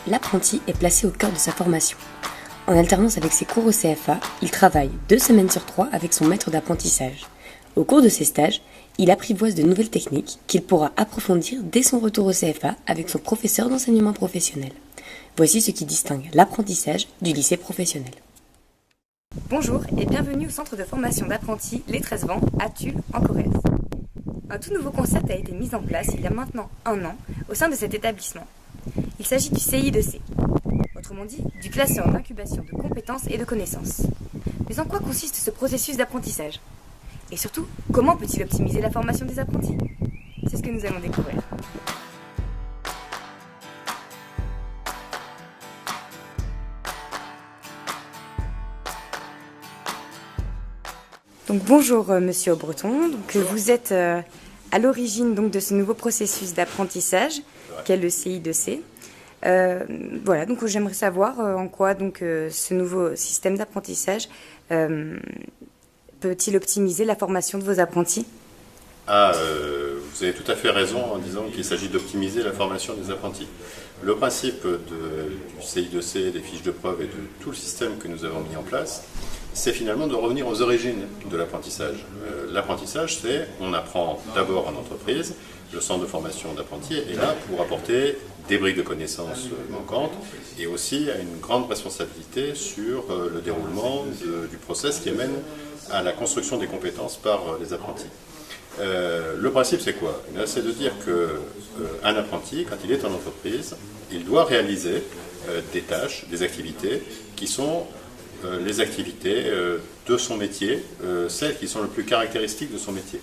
l'apprenti est placé au cœur de sa formation. En alternance avec ses cours au CFA, il travaille 2 semaines sur 3 avec son maître d'apprentissage. Au cours de ses stages, il apprivoise de nouvelles techniques qu'il pourra approfondir dès son retour au CFA avec son professeur d'enseignement professionnel. Voici ce qui distingue l'apprentissage du lycée professionnel. Bonjour et bienvenue au centre de formation d'apprentis Les 13 Vents à Tulle, en Corrèze. Un tout nouveau concept a été mis en place il y a maintenant 1 an au sein de cet établissement. Il s'agit du CI2C, autrement dit du classeur d'incubation de compétences et de connaissances. Mais en quoi consiste ce processus d'apprentissage ? Et surtout, comment peut-il optimiser la formation des apprentis ? C'est ce que nous allons découvrir. Donc bonjour Monsieur Aubreton, vous êtes à l'origine de ce nouveau processus d'apprentissage qu'est le CI2C. Donc j'aimerais savoir en quoi ce nouveau système d'apprentissage peut-il optimiser la formation de vos apprentis ? Vous avez tout à fait raison en disant qu'il s'agit d'optimiser la formation des apprentis. Le principe du CI2C, des fiches de preuve et de tout le système que nous avons mis en place, c'est finalement de revenir aux origines de l'apprentissage. L'apprentissage, c'est on apprend d'abord en entreprise, le centre de formation d'apprentis est là pour apporter des briques de connaissances manquantes et aussi a une grande responsabilité sur le déroulement du process qui amène à la construction des compétences par les apprentis. Le principe, c'est quoi ? C'est de dire qu'un apprenti, quand il est en entreprise, il doit réaliser des tâches, des activités qui sont les activités de son métier, celles qui sont le plus caractéristiques de son métier.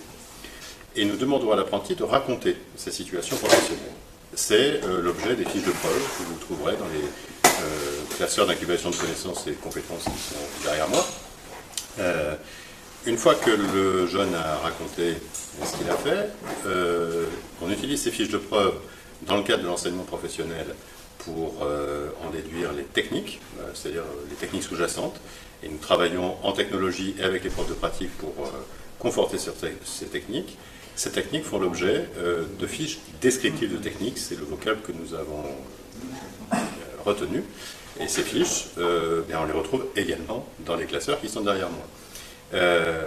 Et nous demandons à l'apprenti de raconter sa situation professionnelle. C'est l'objet des fiches de preuve que vous trouverez dans les classeurs d'incubation de connaissances et de compétences qui sont derrière moi. Une fois que le jeune a raconté ce qu'il a fait, on utilise ces fiches de preuve dans le cadre de l'enseignement professionnel pour en déduire les techniques, c'est-à-dire les techniques sous-jacentes. Et nous travaillons en technologie et avec les profs de pratique pour conforter ces techniques. Ces techniques font l'objet de fiches descriptives de techniques, c'est le vocable que nous avons retenu. Et ces fiches, on les retrouve également dans les classeurs qui sont derrière moi.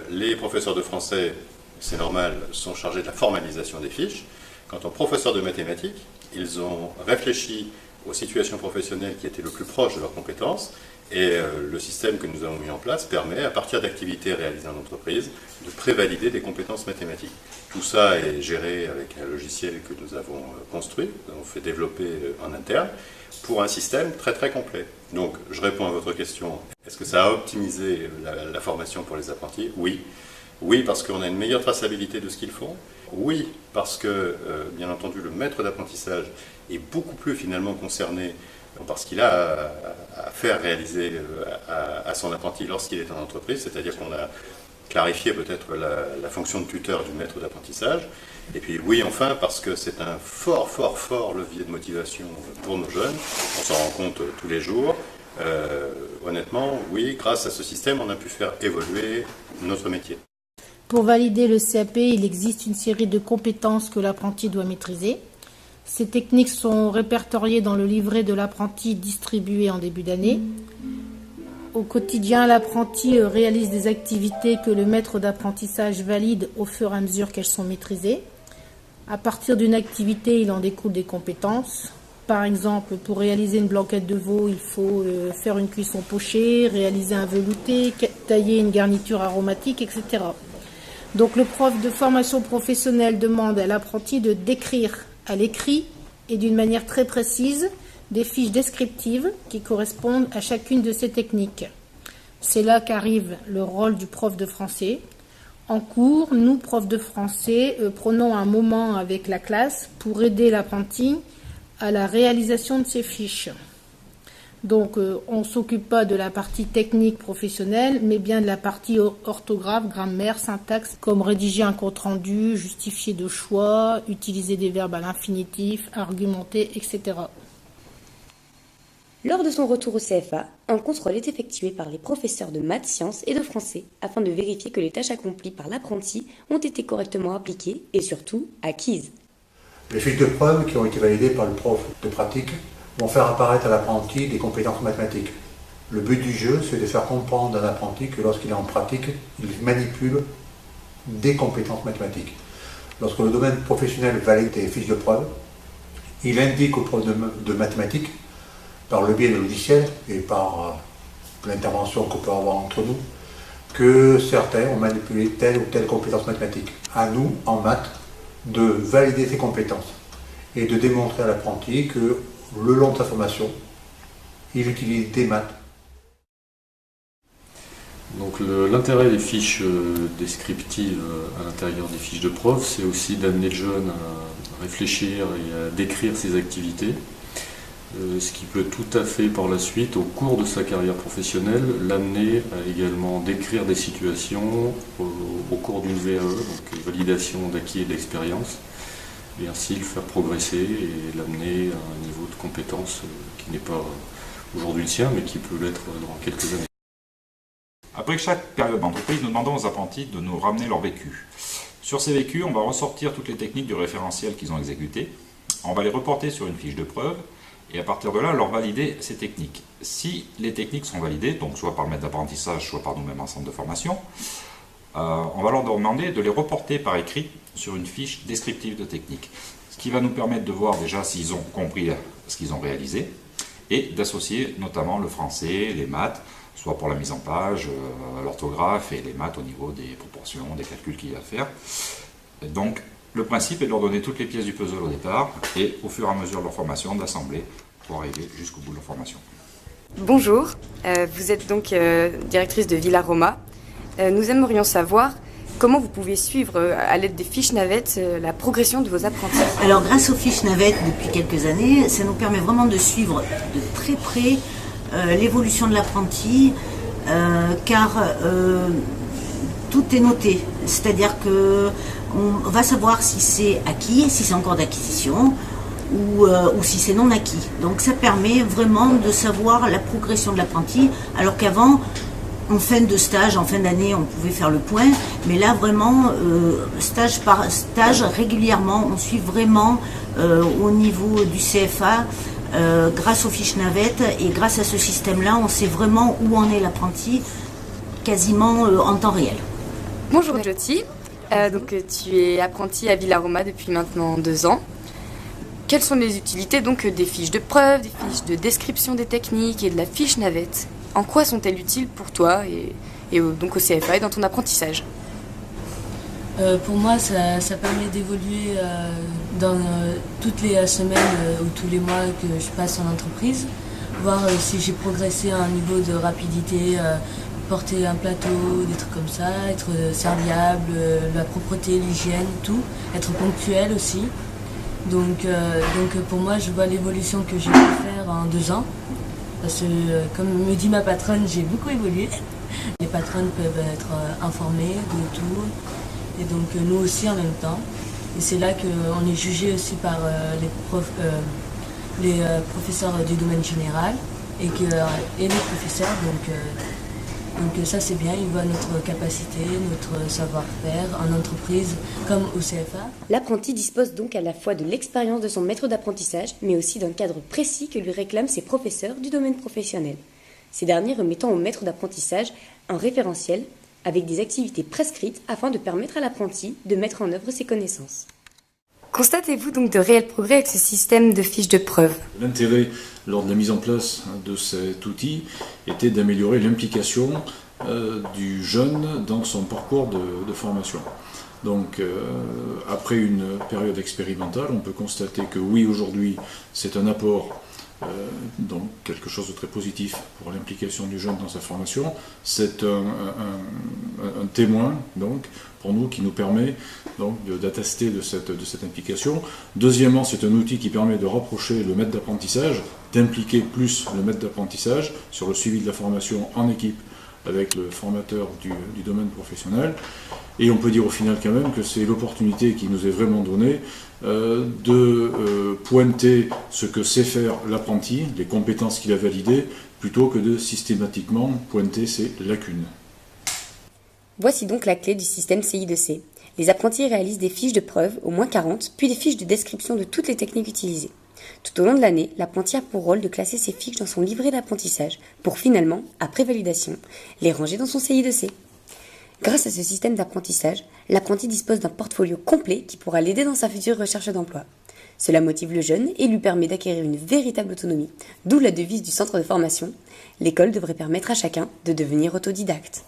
Les professeurs de français, c'est normal, sont chargés de la formalisation des fiches. Quant aux professeurs de mathématiques, ils ont réfléchi aux situations professionnelles qui étaient le plus proches de leurs compétences et le système que nous avons mis en place permet, à partir d'activités réalisées en entreprise, de prévalider des compétences mathématiques. Tout ça est géré avec un logiciel que nous avons construit, nous avons fait développer en interne, pour un système très très complet. Donc, je réponds à votre question. Est-ce que ça a optimisé la formation pour les apprentis ? Oui. Oui, parce qu'on a une meilleure traçabilité de ce qu'ils font. Oui, parce que, bien entendu, le maître d'apprentissage est beaucoup plus finalement concerné parce qu'il a à faire réaliser à son apprenti lorsqu'il est en entreprise, c'est-à-dire qu'on a clarifié peut-être la fonction de tuteur du maître d'apprentissage. Et puis oui, enfin, parce que c'est un fort levier de motivation pour nos jeunes. On s'en rend compte tous les jours. Honnêtement, oui, grâce à ce système, on a pu faire évoluer notre métier. Pour valider le CAP, il existe une série de compétences que l'apprenti doit maîtriser. Ces techniques sont répertoriées dans le livret de l'apprenti distribué en début d'année. Au quotidien, l'apprenti réalise des activités que le maître d'apprentissage valide au fur et à mesure qu'elles sont maîtrisées. À partir d'une activité, il en découle des compétences. Par exemple, pour réaliser une blanquette de veau, il faut faire une cuisson pochée, réaliser un velouté, tailler une garniture aromatique, etc. Donc le prof de formation professionnelle demande à l'apprenti de décrire à l'écrit et d'une manière très précise des fiches descriptives qui correspondent à chacune de ces techniques. C'est là qu'arrive le rôle du prof de français. En cours, nous, profs de français, prenons un moment avec la classe pour aider l'apprenti à la réalisation de ces fiches. Donc, on ne s'occupe pas de la partie technique professionnelle, mais bien de la partie orthographe, grammaire, syntaxe, comme rédiger un compte-rendu, justifier de choix, utiliser des verbes à l'infinitif, argumenter, etc. Lors de son retour au CFA, un contrôle est effectué par les professeurs de maths, sciences et de français afin de vérifier que les tâches accomplies par l'apprenti ont été correctement appliquées et surtout acquises. Les fiches de preuve qui ont été validées par le prof de pratique vont faire apparaître à l'apprenti des compétences mathématiques. Le but du jeu, c'est de faire comprendre à l'apprenti que lorsqu'il est en pratique, il manipule des compétences mathématiques. Lorsque le domaine professionnel valide des fiches de preuve, il indique aux profs de mathématiques, par le biais de logiciels et par l'intervention qu'on peut avoir entre nous, que certains ont manipulé telle ou telle compétence mathématique. À nous, en maths, de valider ces compétences et de démontrer à l'apprenti que le long de sa formation, il utilise des maths. Donc l'intérêt des fiches descriptives à l'intérieur des fiches de preuve, c'est aussi d'amener le jeune à réfléchir et à décrire ses activités, ce qui peut tout à fait par la suite, au cours de sa carrière professionnelle, l'amener à également décrire des situations au cours d'une VAE, donc validation d'acquis et d'expérience, et ainsi le faire progresser et l'amener à un niveau de compétence qui n'est pas aujourd'hui le sien, mais qui peut l'être dans quelques années. Après chaque période d'entreprise, nous demandons aux apprentis de nous ramener leur vécu. Sur ces vécus, on va ressortir toutes les techniques du référentiel qu'ils ont exécuté. On va les reporter sur une fiche de preuve et à partir de là, leur valider ces techniques. Si les techniques sont validées, donc soit par le maître d'apprentissage, soit par nous-mêmes en centre de formation, on va leur demander de les reporter par écrit sur une fiche descriptive de technique. Ce qui va nous permettre de voir déjà s'ils ont compris ce qu'ils ont réalisé et d'associer notamment le français, les maths, soit pour la mise en page, l'orthographe et les maths au niveau des proportions, des calculs qu'il y a à faire. Et donc, le principe est de leur donner toutes les pièces du puzzle au départ et au fur et à mesure de leur formation, d'assembler pour arriver jusqu'au bout de leur formation. Bonjour, vous êtes donc directrice de Villa Roma. Nous aimerions savoir comment vous pouvez suivre à l'aide des fiches navettes la progression de vos apprentis. Alors grâce aux fiches navettes depuis quelques années, ça nous permet vraiment de suivre de très près l'évolution de l'apprenti, car tout est noté, c'est-à-dire que on va savoir si c'est acquis, si c'est encore d'acquisition ou si c'est non acquis. Donc ça permet vraiment de savoir la progression de l'apprenti, alors qu'avant, en fin de stage, en fin d'année, on pouvait faire le point, mais là vraiment, stage par stage, régulièrement, on suit vraiment au niveau du CFA, grâce aux fiches navettes, et grâce à ce système-là, on sait vraiment où en est l'apprenti, quasiment en temps réel. Bonjour Jyoti, donc tu es apprentie à Villa Roma depuis maintenant 2 ans. Quelles sont les utilités donc des fiches de preuve, des fiches de description des techniques et de la fiche navette? En quoi sont-elles utiles pour toi et donc au CFA et dans ton apprentissage? Pour moi, ça permet d'évoluer dans toutes les semaines ou tous les mois que je passe en entreprise, voir si j'ai progressé à un niveau de rapidité, porter un plateau, des trucs comme ça, être serviable, la propreté, l'hygiène, tout, être ponctuel aussi. Donc pour moi, je vois l'évolution que j'ai pu faire en 2 ans. Parce que, comme me dit ma patronne, j'ai beaucoup évolué. Les patronnes peuvent être informées de tout, et donc nous aussi en même temps. Et c'est là qu'on est jugé aussi par les professeurs du domaine général et les professeurs. Donc ça c'est bien, ils voient notre capacité, notre savoir-faire en entreprise comme au CFA. L'apprenti dispose donc à la fois de l'expérience de son maître d'apprentissage, mais aussi d'un cadre précis que lui réclament ses professeurs du domaine professionnel. Ces derniers remettant au maître d'apprentissage un référentiel avec des activités prescrites afin de permettre à l'apprenti de mettre en œuvre ses connaissances. Constatez-vous donc de réels progrès avec ce système de fiches de preuve? L'intérêt lors de la mise en place de cet outil était d'améliorer l'implication du jeune dans son parcours de formation. Donc après une période expérimentale, on peut constater que oui, aujourd'hui, c'est un apport, donc quelque chose de très positif pour l'implication du jeune dans sa formation. C'est un témoin donc pour nous qui nous permet donc d'attester de cette implication. Deuxièmement, c'est un outil qui permet de rapprocher le maître d'apprentissage, d'impliquer plus le maître d'apprentissage sur le suivi de la formation en équipe avec le formateur du domaine professionnel. Et on peut dire au final quand même que c'est l'opportunité qui nous est vraiment donnée de pointer ce que sait faire l'apprenti, les compétences qu'il a validées, plutôt que de systématiquement pointer ses lacunes. Voici donc la clé du système CI2C. Les apprentis réalisent des fiches de preuve, au moins 40, puis des fiches de description de toutes les techniques utilisées. Tout au long de l'année, l'apprenti a pour rôle de classer ses fiches dans son livret d'apprentissage pour finalement, après validation, les ranger dans son CI2C. Grâce à ce système d'apprentissage, l'apprenti dispose d'un portfolio complet qui pourra l'aider dans sa future recherche d'emploi. Cela motive le jeune et lui permet d'acquérir une véritable autonomie, d'où la devise du centre de formation. L'école devrait permettre à chacun de devenir autodidacte.